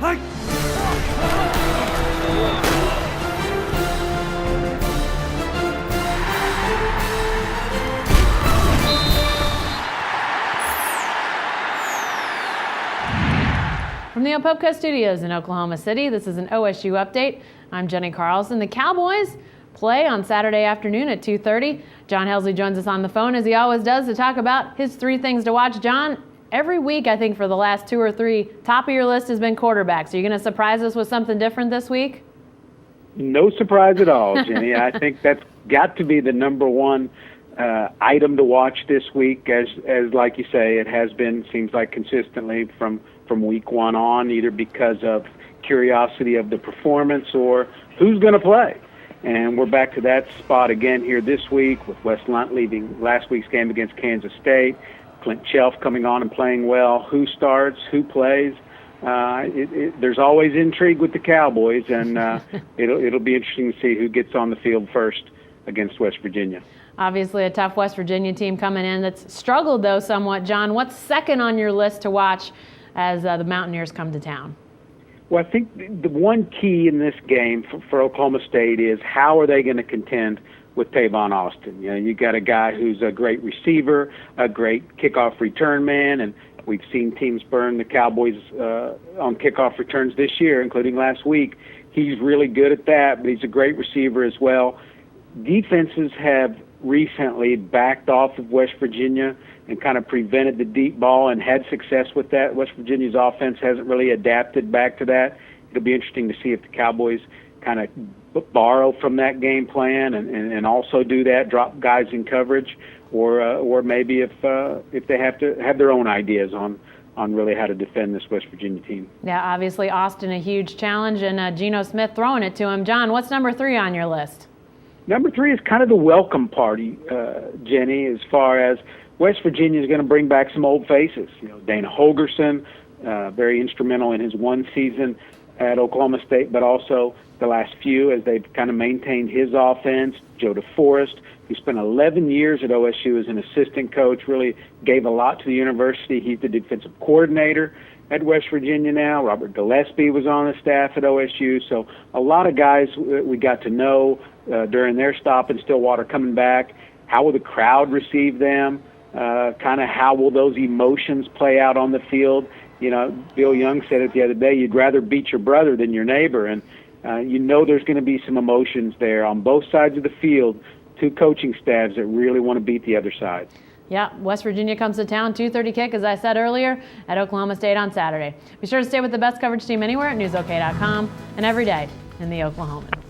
From the Opopka Studios in Oklahoma City, this is an OSU update. I'm Jenny Carlson. The Cowboys play on Saturday afternoon at 2:30. John Helsley joins us on the phone, as he always does, to talk about his 3 things to watch. John, every week, I think for the last 2 or 3, top of your list has been quarterbacks. Are you going to surprise us with something different this week? No surprise at all, Jenny. I think that's got to be the number one item to watch this week. As like you say, it has been, seems like consistently from week 1 on, either because of curiosity of the performance or who's going to play. And we're back to that spot again here this week with Wes Lunt leaving last week's game against Kansas State, Clint Chelf coming on and playing well. Who starts? Who plays? There's always intrigue with the Cowboys, and it'll be interesting to see who gets on the field first against West Virginia. Obviously a tough West Virginia team coming in that's struggled, though, somewhat. John, what's second on your list to watch as the Mountaineers come to town? Well, I think the one key in this game for Oklahoma State is how are they going to contend with Tavon Austin. You know, you got a guy who's a great receiver, a great kickoff return man, and we've seen teams burn the Cowboys on kickoff returns this year, including last week. He's really good at that, but he's a great receiver as well. Defenses have recently backed off of West Virginia and kind of prevented the deep ball and had success with that. West Virginia's offense hasn't really adapted back to that. It'll be interesting to see if the Cowboys kind of borrow from that game plan and also do that, drop guys in coverage, or maybe if they have to have their own ideas on really how to defend this West Virginia team. Yeah, obviously Austin a huge challenge, and Geno Smith throwing it to him. John, what's number 3 on your list? Number 3 is kind of the welcome party, Jenny, as far as West Virginia is going to bring back some old faces. You know, Dana Holgorsen, very instrumental in his one season at Oklahoma State, but also the last few as they've kind of maintained his offense. Joe DeForest, who spent 11 years at OSU as an assistant coach, really gave a lot to the university. He's the defensive coordinator at West Virginia now. Robert Gillespie was on the staff at OSU. So a lot of guys we got to know during their stop in Stillwater coming back. How will the crowd receive them? Kind of how will those emotions play out on the field? You know, Bill Young said it the other day, you'd rather beat your brother than your neighbor. And you know there's going to be some emotions there on both sides of the field, 2 coaching staffs that really want to beat the other side. Yeah, West Virginia comes to town, 2:30 kick, as I said earlier, at Oklahoma State on Saturday. Be sure to stay with the best coverage team anywhere at newsok.com and every day in the Oklahoman.